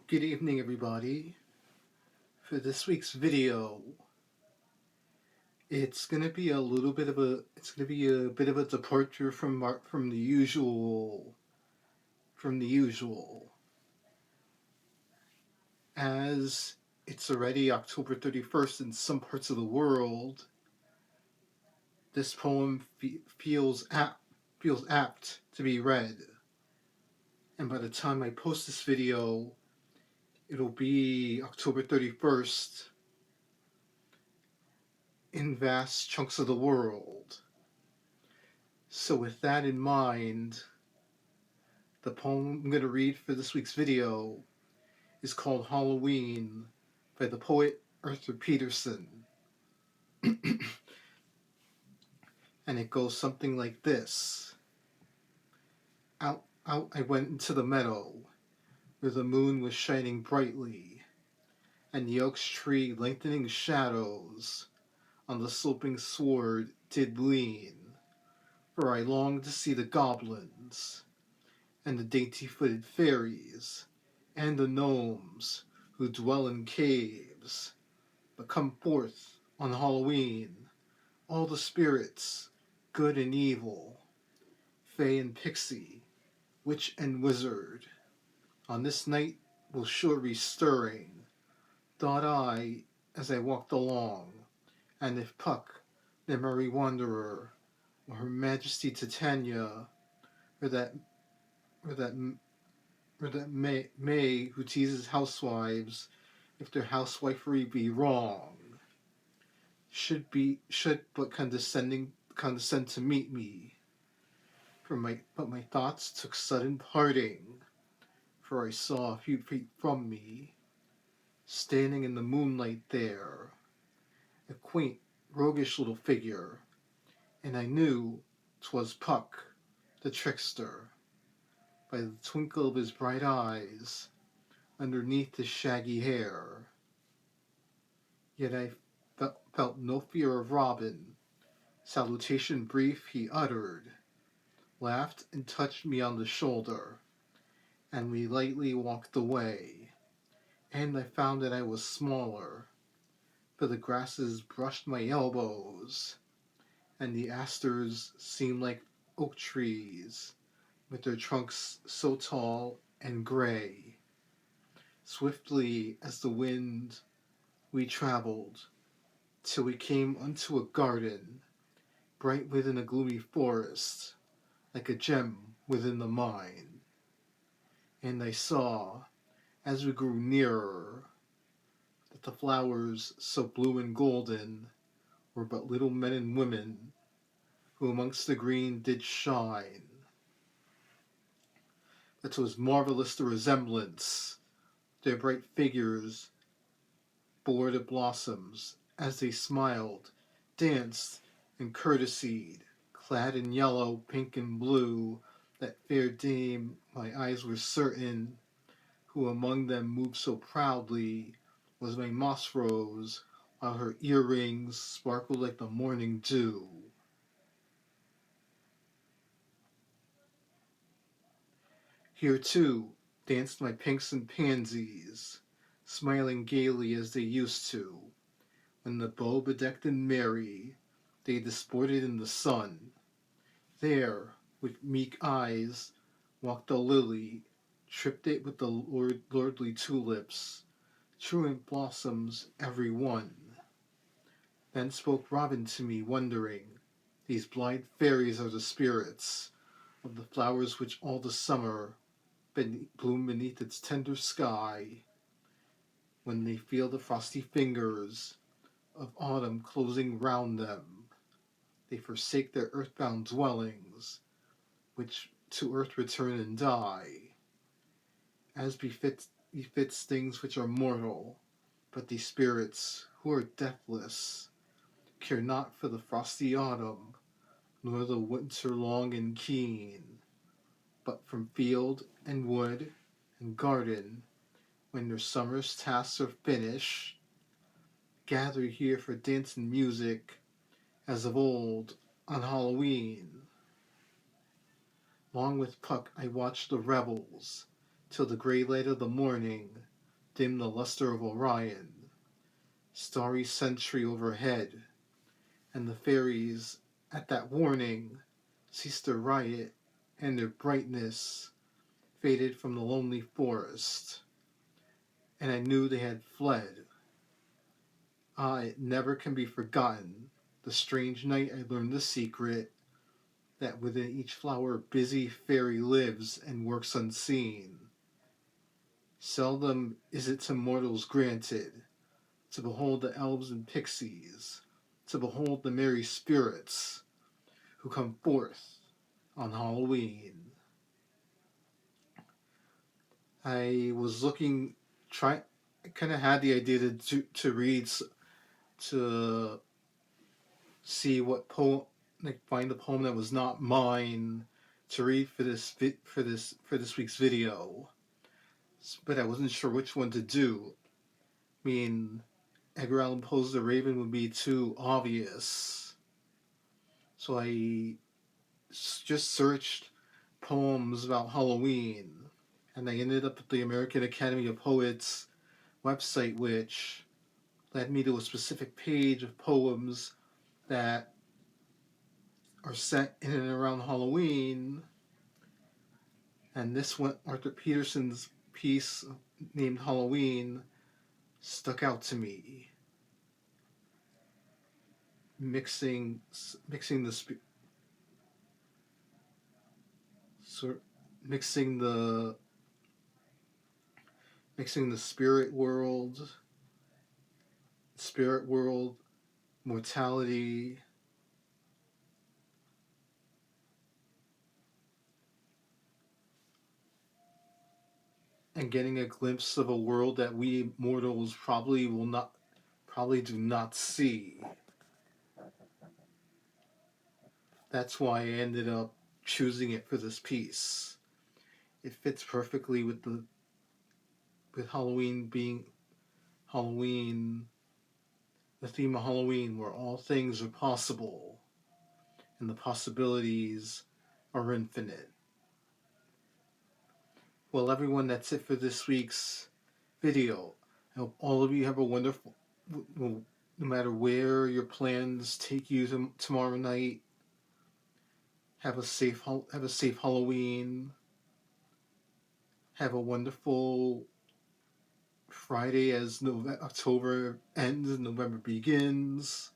Good evening, everybody. For this week's video, it's gonna be a bit of a departure from the usual, as it's already October 31st in some parts of the world. This poem feels apt to be read, and by the time I post this video, it'll be October 31st in vast chunks of the world. So with that in mind, the poem I'm going to read for this week's video is called Halloween by the poet Arthur Peterson. And it goes something like this. Out I went into the meadow where the moon was shining brightly, and the oak tree lengthening shadows on the sloping sward did lean, for I longed to see the goblins, and the dainty-footed fairies, and the gnomes who dwell in caves. But come forth on Halloween, all the spirits, good and evil, fae and pixie, witch and wizard. On this night will sure be stirring, thought I as I walked along, and if Puck, the merry wanderer, or her majesty Titania, or that or that or that May who teases housewives, if their housewifery be wrong, should but condescend to meet me. But my thoughts took sudden parting, for I saw a few feet from me, standing in the moonlight there, a quaint, roguish little figure, and I knew 'twas Puck, the trickster, by the twinkle of his bright eyes underneath his shaggy hair. Yet I felt no fear of Robin. Salutation brief he uttered, laughed and touched me on the shoulder, and we lightly walked away. And I found that I was smaller, for the grasses brushed my elbows, and the asters seemed like oak trees, with their trunks so tall and gray. Swiftly as the wind we traveled, till we came unto a garden, bright within a gloomy forest, like a gem within the mine. And I saw, as we grew nearer, that the flowers, so blue and golden, were but little men and women, who amongst the green did shine. But 'twas marvellous the resemblance, their bright figures bore the blossoms, as they smiled, danced, and courtesied, clad in yellow, pink, and blue. That fair dame, my eyes were certain, who among them moved so proudly, was my moss rose, while her earrings sparkled like the morning dew. Here too danced my pinks and pansies, smiling gaily as they used to, when the bow bedecked and merry they disported in the sun. There, with meek eyes, walked the lily, tripped it with the lordly tulips, truant blossoms every one. Then spoke Robin to me, wondering, these blind fairies are the spirits of the flowers which all the summer bloom beneath its tender sky. When they feel the frosty fingers of autumn closing round them, they forsake their earthbound dwellings, which to earth return and die, as befits things which are mortal. But these spirits, who are deathless, care not for the frosty autumn, nor the winter long and keen, but from field and wood and garden, when their summer's tasks are finished, gather here for dance and music, as of old on Halloween. Long with Puck I watched the revels, till the grey light of the morning dim the luster of Orion, starry sentry overhead, and the fairies, at that warning, ceased their riot, and their brightness faded from the lonely forest, and I knew they had fled. Ah, it never can be forgotten, the strange night I learned the secret, that within each flower busy fairy lives and works unseen. Seldom is it to mortals granted to behold the elves and pixies, to behold the merry spirits who come forth on Halloween. I was looking, I kind of had the idea to read, to see what poem, like find a poem that was not mine to read for this week's video, but I wasn't sure which one to do. I mean, Edgar Allan Poe's The Raven would be too obvious, so I just searched poems about Halloween, and I ended up at the American Academy of Poets website, which led me to a specific page of poems that are set in and around Halloween. And this one, Arthur Peterson's piece named Halloween, stuck out to me. Mixing the mixing the spirit world, mortality, and getting a glimpse of a world that we mortals probably do not see. That's why I ended up choosing it for this piece. It fits perfectly with Halloween being Halloween, the theme of Halloween, where all things are possible and the possibilities are infinite. Well, everyone, that's it for this week's video. I hope all of you have a wonderful, no matter where your plans take you tomorrow night. Have a safe Halloween. Have a wonderful Friday as October ends and November begins.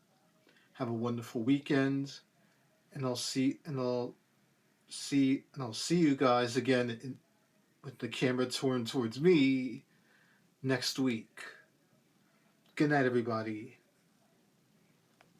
Have a wonderful weekend, and I'll see you guys again with the camera turned towards me next week. Good night, everybody.